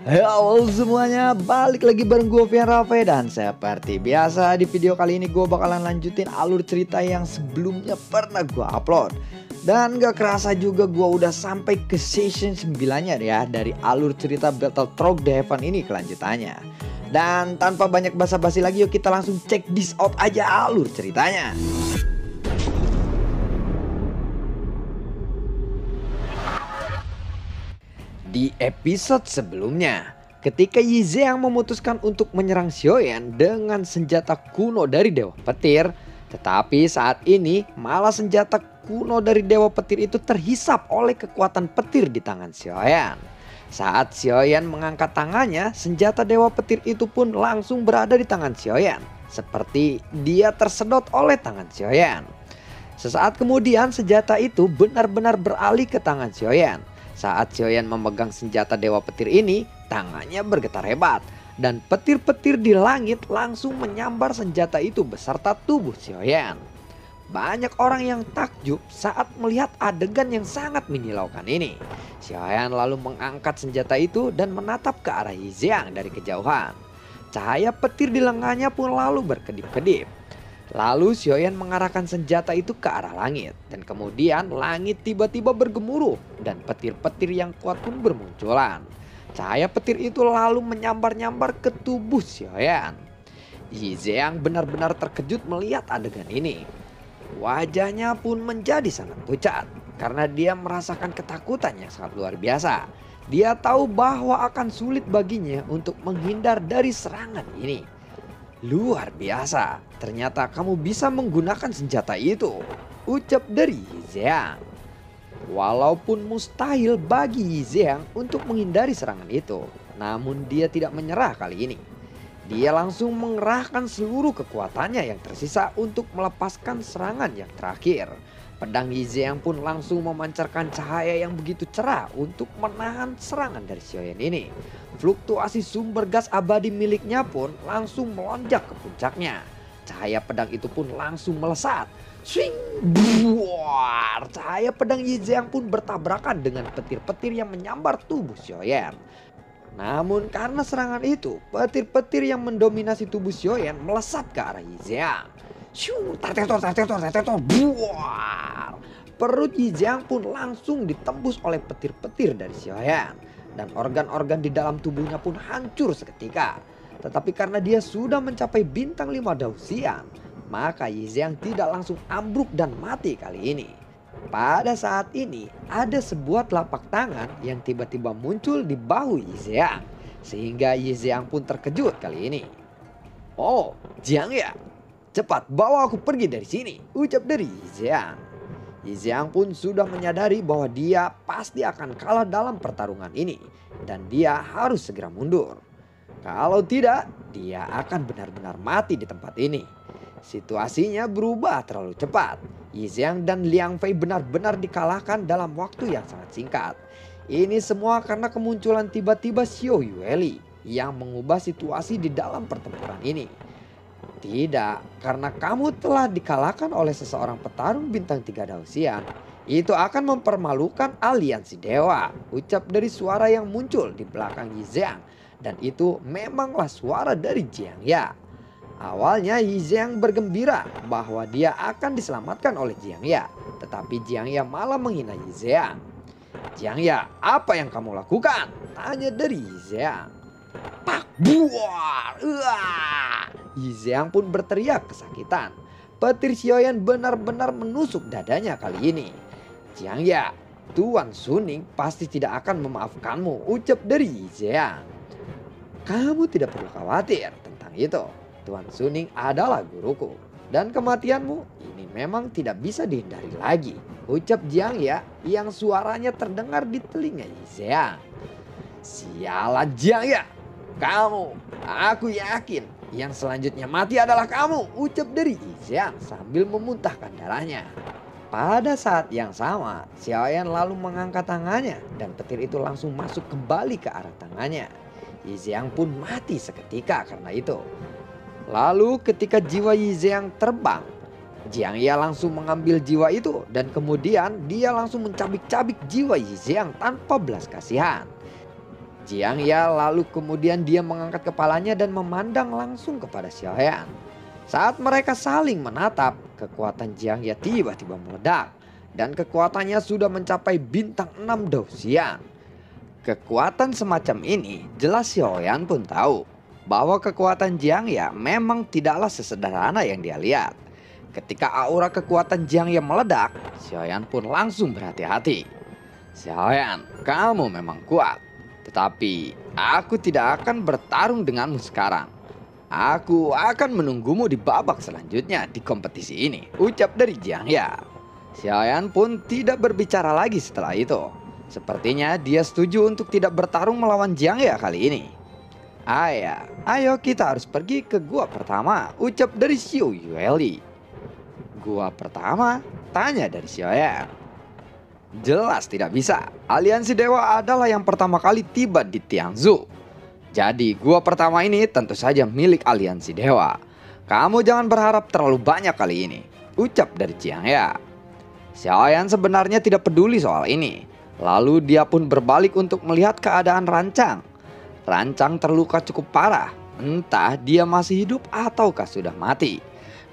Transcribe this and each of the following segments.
Halo semuanya, balik lagi bareng gue Vian Rafe. Dan seperti biasa di video kali ini gue bakalan lanjutin alur cerita yang sebelumnya pernah gue upload. Dan gak kerasa juga gue udah sampai ke season 9-nya ya dari alur cerita Battle Trog The Heaven ini kelanjutannya. Dan tanpa banyak basa-basi lagi, yuk kita langsung check this out aja alur ceritanya. Di episode sebelumnya, ketika Yi Zhang memutuskan untuk menyerang Xiaoyan dengan senjata kuno dari Dewa Petir, tetapi saat ini malah senjata kuno dari Dewa Petir itu terhisap oleh kekuatan petir di tangan Xiaoyan. Saat Xiaoyan mengangkat tangannya, senjata Dewa Petir itu pun langsung berada di tangan Xiaoyan, seperti dia tersedot oleh tangan Xiaoyan. Sesaat kemudian senjata itu benar-benar beralih ke tangan Xiaoyan. Saat Xiaoyan memegang senjata Dewa Petir ini, tangannya bergetar hebat. Dan petir-petir di langit langsung menyambar senjata itu beserta tubuh Xiaoyan. Banyak orang yang takjub saat melihat adegan yang sangat menyilaukan ini. Xiaoyan lalu mengangkat senjata itu dan menatap ke arah Yi Zhang dari kejauhan. Cahaya petir di lengannya pun lalu berkedip-kedip. Lalu Xiaoyan mengarahkan senjata itu ke arah langit. Dan kemudian langit tiba-tiba bergemuruh dan petir-petir yang kuat pun bermunculan. Cahaya petir itu lalu menyambar-nyambar ke tubuh Xiaoyan. Yi Zhang benar-benar terkejut melihat adegan ini. Wajahnya pun menjadi sangat pucat karena dia merasakan ketakutan yang sangat luar biasa. Dia tahu bahwa akan sulit baginya untuk menghindar dari serangan ini. Luar biasa, ternyata kamu bisa menggunakan senjata itu, ucap dari Yi Zhang. Walaupun mustahil bagi Yi Zhang untuk menghindari serangan itu, namun dia tidak menyerah kali ini. Dia langsung mengerahkan seluruh kekuatannya yang tersisa untuk melepaskan serangan yang terakhir. Pedang Yi Zhang pun langsung memancarkan cahaya yang begitu cerah untuk menahan serangan dari Xiaoyan ini. Fluktuasi sumber gas abadi miliknya pun langsung melonjak ke puncaknya. Cahaya pedang itu pun langsung melesat. Swing! Buar! Cahaya pedang Yi Zhang pun bertabrakan dengan petir-petir yang menyambar tubuh Xiaoyan. Namun karena serangan itu, petir-petir yang mendominasi tubuh Xiaoyan melesat ke arah Yi Zhang. Buar! Perut Yi Zhang pun langsung ditembus oleh petir-petir dari Xiaoyan. Dan organ-organ di dalam tubuhnya pun hancur seketika. Tetapi karena dia sudah mencapai bintang 5 Dausian, maka Yi Zhang tidak langsung ambruk dan mati kali ini. Pada saat ini ada sebuah telapak tangan yang tiba-tiba muncul di bahu Yi Zhang. Sehingga Yi Zhang pun terkejut kali ini. Oh, Jiang ya? Cepat bawa aku pergi dari sini, ucap dari Yi Zhang. Yi Zhang pun sudah menyadari bahwa dia pasti akan kalah dalam pertarungan ini. Dan dia harus segera mundur. Kalau tidak, dia akan benar-benar mati di tempat ini. Situasinya berubah terlalu cepat. Yi Zhang dan Liang Fei benar-benar dikalahkan dalam waktu yang sangat singkat. Ini semua karena kemunculan tiba-tiba Xiao Yueli yang mengubah situasi di dalam pertempuran ini. Tidak, karena kamu telah dikalahkan oleh seseorang petarung bintang 3 Dausian. Itu akan mempermalukan aliansi dewa, ucap dari suara yang muncul di belakang Yi Zhang. Dan itu memanglah suara dari Jiang Ya. Awalnya Yi Zhang bergembira bahwa dia akan diselamatkan oleh Jiang Ya. Tetapi Jiang Ya malah menghina Yi Zhang. Jiang Ya, apa yang kamu lakukan? Tanya dari Yi Zhang. Pak, buar! Yi Zhang pun berteriak kesakitan. Petir Xiaoyan benar-benar menusuk dadanya kali ini. Jiang Ya, Tuan Suning pasti tidak akan memaafkanmu, ucap dari Yi Zhang. Kamu tidak perlu khawatir tentang itu. Tuan Suning adalah guruku. Dan kematianmu ini memang tidak bisa dihindari lagi, ucap Jiang Ya yang suaranya terdengar di telinga Yi Zhang. Sialan Jiang Ya, aku yakin yang selanjutnya mati adalah kamu, ucap dari Yi Zhang sambil memuntahkan darahnya. Pada saat yang sama, Xiaoyan lalu mengangkat tangannya dan petir itu langsung masuk kembali ke arah tangannya. Yi Zhang pun mati seketika karena itu. Lalu ketika jiwa Yi Zhang terbang, Jiang Ya langsung mengambil jiwa itu dan kemudian dia langsung mencabik-cabik jiwa Yi Zhang tanpa belas kasihan. Jiang Ya lalu kemudian dia mengangkat kepalanya dan memandang langsung kepada Xiaoyan. Saat mereka saling menatap, kekuatan Jiang Ya tiba-tiba meledak. Dan kekuatannya sudah mencapai bintang 6 Douxian. Kekuatan semacam ini jelas Xiaoyan pun tahu bahwa kekuatan Jiang Ya memang tidaklah sesederhana yang dia lihat. Ketika aura kekuatan Jiang Ya meledak, Xiaoyan pun langsung berhati-hati. Xiaoyan, kamu memang kuat. Tetapi aku tidak akan bertarung denganmu sekarang. Aku akan menunggumu di babak selanjutnya di kompetisi ini, ucap dari Jiang Ya. Xiaoyan pun tidak berbicara lagi setelah itu. Sepertinya dia setuju untuk tidak bertarung melawan Jiang Ya kali ini. Ayah, ayo kita harus pergi ke gua pertama, ucap dari Xiu Yueli. Gua pertama? Tanya dari Xiaoyan. Jelas tidak bisa. Aliansi Dewa adalah yang pertama kali tiba di Tianzhu. Jadi gua pertama ini tentu saja milik Aliansi Dewa. Kamu jangan berharap terlalu banyak kali ini, ucap dari Jiang Ya. Xiaoyan sebenarnya tidak peduli soal ini. Lalu dia pun berbalik untuk melihat keadaan Rancang. Rancang terluka cukup parah. Entah dia masih hidup ataukah sudah mati.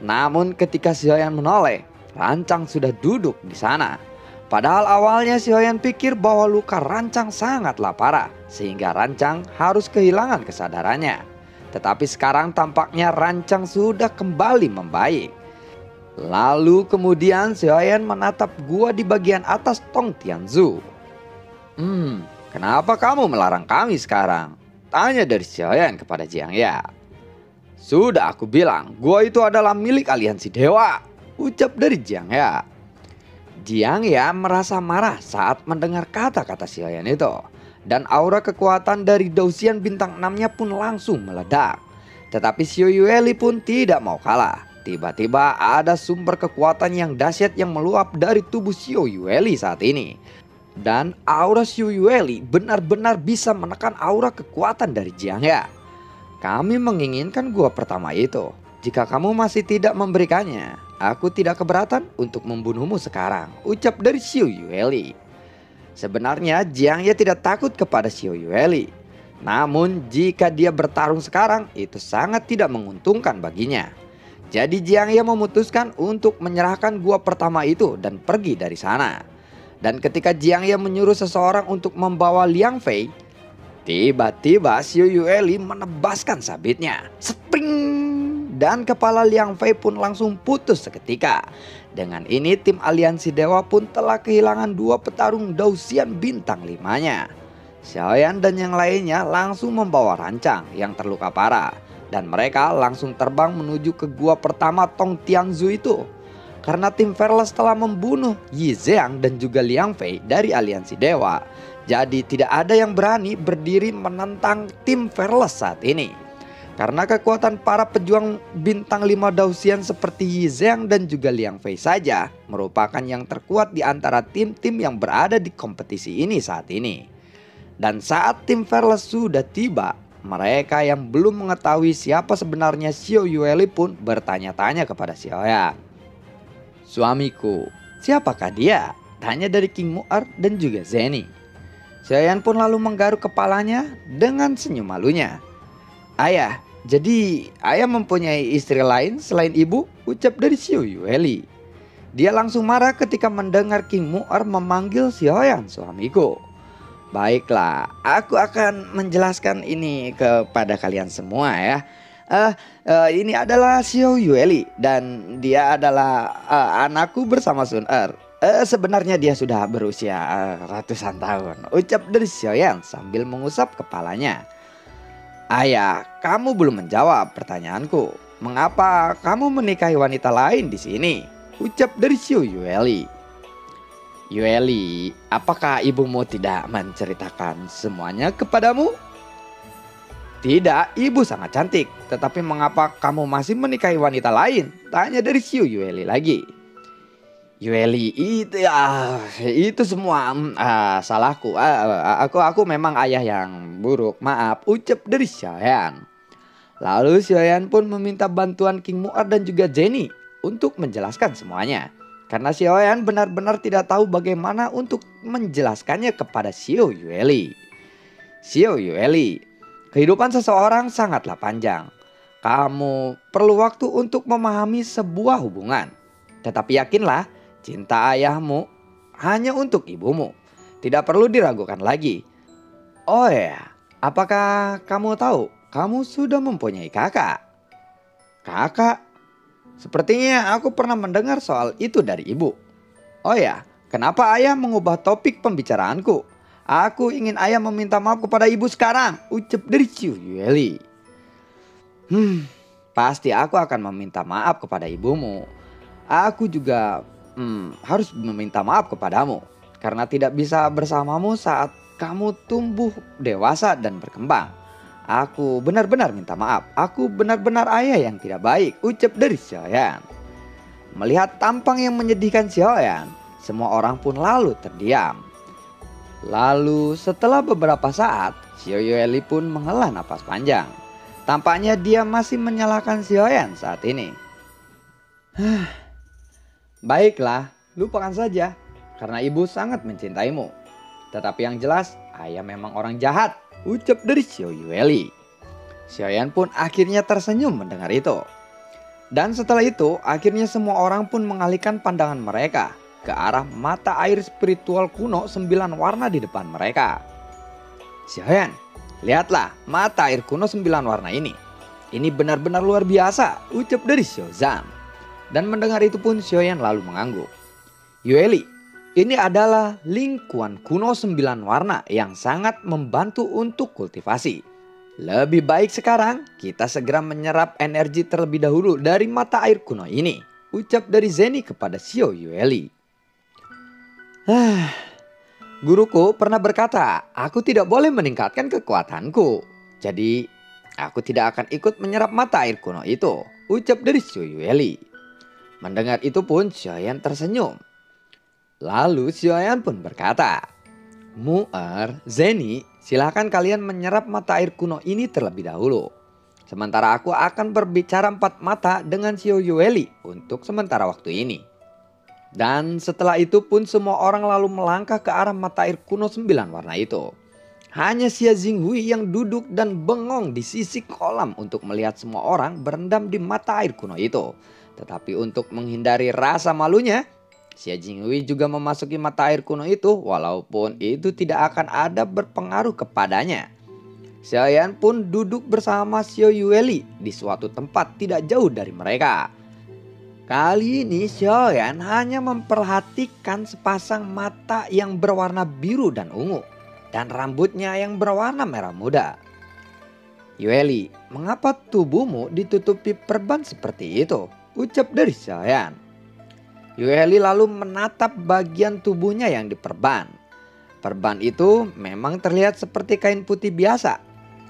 Namun ketika Xiaoyan menoleh, Rancang sudah duduk di sana. Padahal awalnya Xiaoyan pikir bahwa luka Rancang sangatlah parah, sehingga Rancang harus kehilangan kesadarannya. Tetapi sekarang tampaknya Rancang sudah kembali membaik. Lalu kemudian Xiaoyan menatap gua di bagian atas Tong Tianzhu. Kenapa kamu melarang kami sekarang? Tanya dari Xiaoyan kepada Jiang Ya. Sudah aku bilang, gua itu adalah milik Aliansi Dewa, ucap dari Jiang Ya. Jiang Ya merasa marah saat mendengar kata-kata Xiaoyan itu. Dan aura kekuatan dari Douxian bintang 6-nya pun langsung meledak. Tetapi Xiu Yueli pun tidak mau kalah. Tiba-tiba ada sumber kekuatan yang dahsyat yang meluap dari tubuh Xiu Yueli saat ini. Dan aura Xiu Yueli benar-benar bisa menekan aura kekuatan dari Jiang Ya. Kami menginginkan gua pertama itu. Jika kamu masih tidak memberikannya, aku tidak keberatan untuk membunuhmu sekarang, ucap dari Xiu Yueli. Sebenarnya Jiang Ya tidak takut kepada Xiu Yueli. Namun jika dia bertarung sekarang, itu sangat tidak menguntungkan baginya. Jadi Jiang Ya memutuskan untuk menyerahkan gua pertama itu dan pergi dari sana. Dan ketika Jiang Ya menyuruh seseorang untuk membawa Liang Fei, tiba-tiba Xiu Yueli menebaskan sabitnya. Spring! Dan kepala Liang Fei pun langsung putus seketika. Dengan ini tim Aliansi Dewa pun telah kehilangan 2 petarung Douxian bintang 5-nya. Xiaoyan dan yang lainnya langsung membawa Rancang yang terluka parah. Dan mereka langsung terbang menuju ke gua pertama Tong Tianzhu itu. Karena tim Fearless telah membunuh Yi Zhang dan juga Liang Fei dari Aliansi Dewa. Jadi tidak ada yang berani berdiri menentang tim Fearless saat ini. Karena kekuatan para pejuang bintang 5 Douxian seperti Yi Zhang dan juga Liang Fei saja merupakan yang terkuat di antara tim-tim yang berada di kompetisi ini saat ini. Dan saat tim Fearless sudah tiba, mereka yang belum mengetahui siapa sebenarnya Xiu Yueli pun bertanya-tanya kepada Xiaoyan. Suamiku, siapakah dia? Tanya dari King Mu'er dan juga Zeni. Xiaoyan pun lalu menggaruk kepalanya dengan senyum malunya. Ayah, jadi ayah mempunyai istri lain selain ibu? Ucap dari Xiu Yueli. Dia langsung marah ketika mendengar King Mu'er memanggil Xiaoyan suamiku. Baiklah, aku akan menjelaskan ini kepada kalian semua ya. Ini adalah Xiu Yueli dan dia adalah anakku bersama Sun Er. Sebenarnya dia sudah berusia ratusan tahun, ucap dari Xiaoyan sambil mengusap kepalanya. Ayah, kamu belum menjawab pertanyaanku. Mengapa kamu menikahi wanita lain di sini? Ucap dari Xiu Yueli. Yueli, apakah ibumu tidak menceritakan semuanya kepadamu? Tidak, ibu sangat cantik. Tetapi mengapa kamu masih menikahi wanita lain? Tanya dari Xiu Yueli lagi. Yueli, itu semua salahku. Aku memang ayah yang buruk. Maaf, ucap dari Xiaoyan. Lalu Xiaoyan pun meminta bantuan King Mu'er dan juga Jenny untuk menjelaskan semuanya. Karena Xiaoyan benar-benar tidak tahu bagaimana untuk menjelaskannya kepada Xiu Yueli. Xiao Yueli, kehidupan seseorang sangatlah panjang. Kamu perlu waktu untuk memahami sebuah hubungan. Tetapi yakinlah, cinta ayahmu hanya untuk ibumu. Tidak perlu diragukan lagi. Oh ya, apakah kamu tahu kamu sudah mempunyai kakak? Kakak? Sepertinya aku pernah mendengar soal itu dari ibu. Oh ya, kenapa ayah mengubah topik pembicaraanku? Aku ingin ayah meminta maaf kepada ibu sekarang, ucap dari Xiao Yueli. Pasti aku akan meminta maaf kepada ibumu. Aku juga harus meminta maaf kepadamu karena tidak bisa bersamamu saat kamu tumbuh dewasa dan berkembang. Aku benar-benar minta maaf. Aku benar-benar ayah yang tidak baik, ucap dari Xiaoyan. Melihat tampang yang menyedihkan Xiaoyan, semua orang pun lalu terdiam. Lalu setelah beberapa saat, Xiao Yueli pun menghela napas panjang. Tampaknya dia masih menyalahkan Xiaoyan saat ini. Baiklah, lupakan saja karena ibu sangat mencintaimu. Tetapi yang jelas, ayah memang orang jahat, ucap dari Xiao Yueli. Xiaoyan pun akhirnya tersenyum mendengar itu. Dan setelah itu, akhirnya semua orang pun mengalihkan pandangan mereka ke arah mata air spiritual kuno 9 warna di depan mereka. Xiaoyan, lihatlah mata air kuno 9 warna ini. Ini benar-benar luar biasa, ucap dari Xiaozan. Dan mendengar itu pun Xiaoyan lalu mengangguk. Yueli, ini adalah lingkuan kuno 9 warna yang sangat membantu untuk kultivasi. Lebih baik sekarang kita segera menyerap energi terlebih dahulu dari mata air kuno ini, ucap dari Zeni kepada Xiao Yueli. Guruku pernah berkata, aku tidak boleh meningkatkan kekuatanku. Jadi, aku tidak akan ikut menyerap mata air kuno itu, ucap dari Xiao Yueli. Mendengar itu pun Xiaoyan tersenyum. Lalu Xiaoyan pun berkata, Mu'er, Zeni, silahkan kalian menyerap mata air kuno ini terlebih dahulu. Sementara aku akan berbicara 4 mata dengan Xiao Yueli untuk sementara waktu ini. Dan setelah itu pun semua orang lalu melangkah ke arah mata air kuno 9 warna itu. Hanya Xia Jinghui yang duduk dan bengong di sisi kolam untuk melihat semua orang berendam di mata air kuno itu. Tetapi untuk menghindari rasa malunya, Xia Jinghui juga memasuki mata air kuno itu walaupun itu tidak akan ada berpengaruh kepadanya. Xiaoyan pun duduk bersama Xiao Yueli di suatu tempat tidak jauh dari mereka. Kali ini Xiaoyan hanya memperhatikan sepasang mata yang berwarna biru dan ungu dan rambutnya yang berwarna merah muda. Yueli, mengapa tubuhmu ditutupi perban seperti itu? Ucap dari Xiaoyan. Yueli lalu menatap bagian tubuhnya yang diperban. Perban itu memang terlihat seperti kain putih biasa.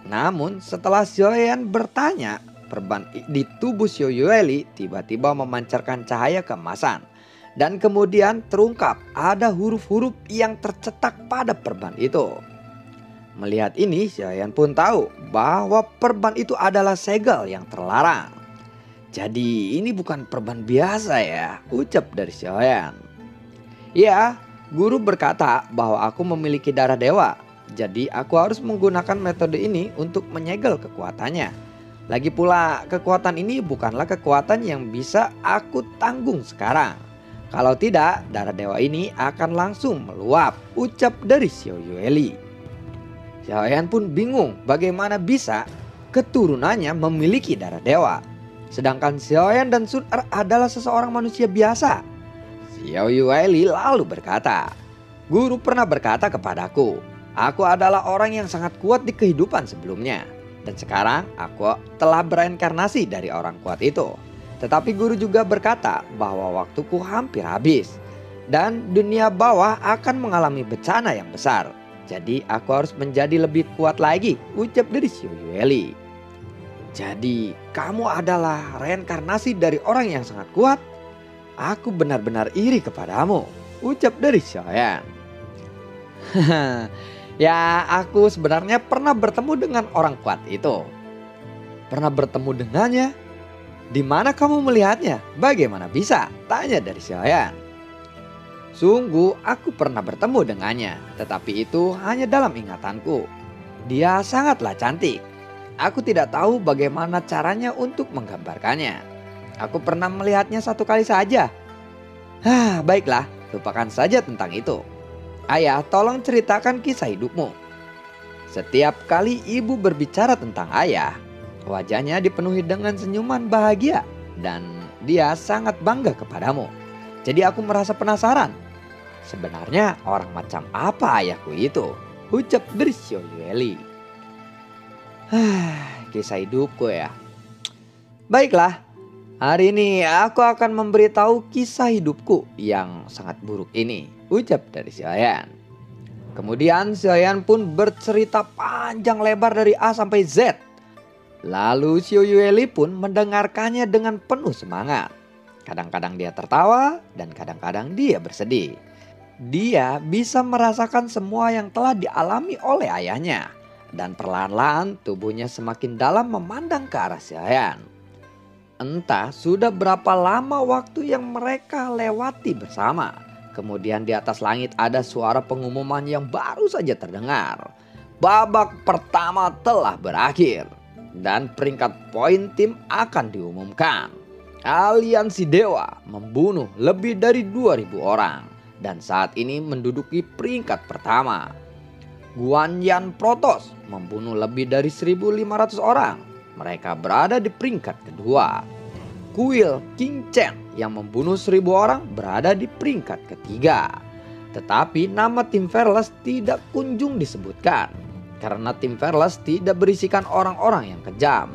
Namun setelah Xiaoyan bertanya, perban di tubuh Xiao Yueli tiba-tiba memancarkan cahaya keemasan. Dan kemudian terungkap ada huruf-huruf yang tercetak pada perban itu. Melihat ini, Xiaoyan pun tahu bahwa perban itu adalah segel yang terlarang. Jadi ini bukan perban biasa ya, ucap dari Xiaoyan. Ya, guru berkata bahwa aku memiliki darah dewa. Jadi aku harus menggunakan metode ini untuk menyegel kekuatannya. Lagi pula kekuatan ini bukanlah kekuatan yang bisa aku tanggung sekarang. Kalau tidak, darah dewa ini akan langsung meluap, ucap dari Xiao Yueli. Xiaoyan pun bingung bagaimana bisa keturunannya memiliki darah dewa. Sedangkan Xiaoyan dan Sun Er adalah seseorang manusia biasa. Xiao Yueli lalu berkata, guru pernah berkata kepadaku, aku adalah orang yang sangat kuat di kehidupan sebelumnya. Dan sekarang aku telah bereinkarnasi dari orang kuat itu. Tetapi guru juga berkata bahwa waktuku hampir habis. Dan dunia bawah akan mengalami bencana yang besar. Jadi aku harus menjadi lebih kuat lagi, ucap dari Xiao Yueli. Jadi kamu adalah reinkarnasi dari orang yang sangat kuat? Aku benar-benar iri kepadamu, ucap dari Xiaoyan. Ya, aku sebenarnya pernah bertemu dengan orang kuat itu. Pernah bertemu dengannya? Di mana kamu melihatnya? Bagaimana bisa? Tanya dari Xiaoyan. Sungguh aku pernah bertemu dengannya, tetapi itu hanya dalam ingatanku. Dia sangatlah cantik. Aku tidak tahu bagaimana caranya untuk menggambarkannya. Aku pernah melihatnya satu kali saja. Baiklah, lupakan saja tentang itu. Ayah, tolong ceritakan kisah hidupmu. Setiap kali ibu berbicara tentang ayah, wajahnya dipenuhi dengan senyuman bahagia dan dia sangat bangga kepadamu. Jadi aku merasa penasaran. Sebenarnya orang macam apa ayahku itu? Ucap dari Xiaoyueli. Kisah hidupku ya. Baiklah, hari ini aku akan memberitahu kisah hidupku yang sangat buruk ini. Ucap dari Xiaoyan. Kemudian Xiaoyan pun bercerita panjang lebar dari A sampai Z. Lalu Xiaoyueli pun mendengarkannya dengan penuh semangat. Kadang-kadang dia tertawa dan kadang-kadang dia bersedih. Dia bisa merasakan semua yang telah dialami oleh ayahnya. Dan perlahan-lahan tubuhnya semakin dalam memandang ke arah Xiaoyan. Entah sudah berapa lama waktu yang mereka lewati bersama. Kemudian di atas langit ada suara pengumuman yang baru saja terdengar. Babak pertama telah berakhir. Dan peringkat poin tim akan diumumkan. Aliansi Dewa membunuh lebih dari 2.000 orang. Dan saat ini menduduki peringkat pertama. Guanyan Protoss membunuh lebih dari 1.500 orang. Mereka berada di peringkat kedua. Kuil King Chen yang membunuh 1.000 orang berada di peringkat ketiga. Tetapi nama tim Fearless tidak kunjung disebutkan. Karena tim Fearless tidak berisikan orang-orang yang kejam.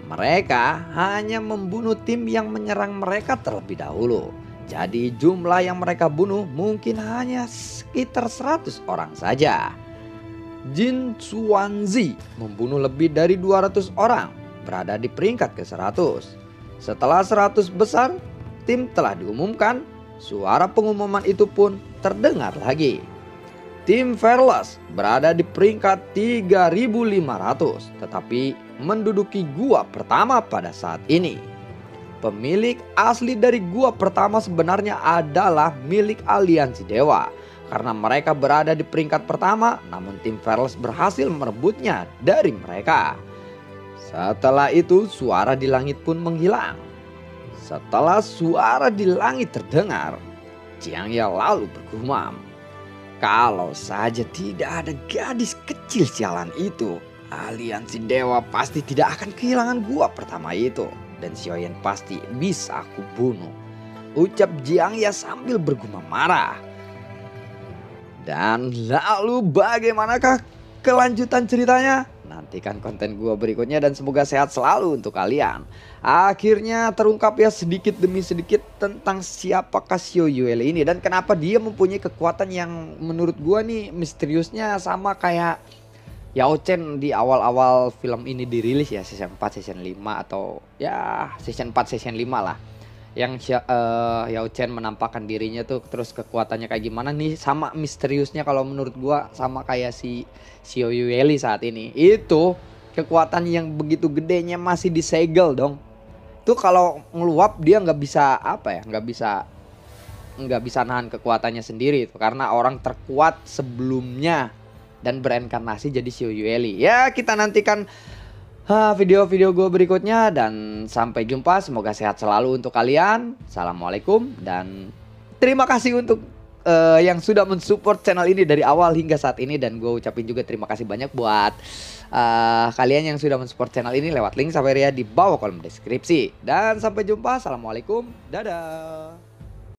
Mereka hanya membunuh tim yang menyerang mereka terlebih dahulu. Jadi jumlah yang mereka bunuh mungkin hanya sekitar 100 orang saja. Jin Xuanzi membunuh lebih dari 200 orang, berada di peringkat ke-100. Setelah 100 besar, tim telah diumumkan, suara pengumuman itu pun terdengar lagi. Tim Fearless berada di peringkat 3.500, tetapi menduduki gua pertama pada saat ini. Pemilik asli dari gua pertama sebenarnya adalah milik Aliansi Dewa. Karena mereka berada di peringkat pertama, namun tim Fearless berhasil merebutnya dari mereka. Setelah itu suara di langit pun menghilang. Setelah suara di langit terdengar, Jiang Ya lalu bergumam. Kalau saja tidak ada gadis kecil sialan itu, Aliansi Dewa pasti tidak akan kehilangan gua pertama itu. Dan Xiaoyan pasti bisa aku bunuh. Ucap Jiang Ya sambil bergumam marah. Dan lalu bagaimanakah kelanjutan ceritanya? Nantikan konten gua berikutnya dan semoga sehat selalu untuk kalian. Akhirnya terungkap ya sedikit demi sedikit tentang siapakah Xiaoyueli ini. Dan kenapa dia mempunyai kekuatan yang menurut gua nih misteriusnya sama kayak Yao Chen di awal-awal film ini dirilis ya, season 4, season 5 atau ya season 4, season 5 lah. Yang Yao Chen menampakkan dirinya tuh terus kekuatannya kayak gimana nih, sama misteriusnya kalau menurut gua sama kayak si Xiaoyueli saat ini. Itu kekuatan yang begitu gedenya masih disegel dong. Tuh kalau ngeluap dia nggak bisa apa ya, nggak bisa nahan kekuatannya sendiri itu karena orang terkuat sebelumnya dan bereinkarnasi jadi Xiaoyueli. Ya kita nantikan video-video gue berikutnya dan sampai jumpa. Semoga sehat selalu untuk kalian. Assalamualaikum dan terima kasih untuk yang sudah mensupport channel ini dari awal hingga saat ini. Dan gue ucapin juga terima kasih banyak buat kalian yang sudah mensupport channel ini lewat link Saweria di bawah kolom deskripsi. Dan sampai jumpa. Assalamualaikum. Dadah.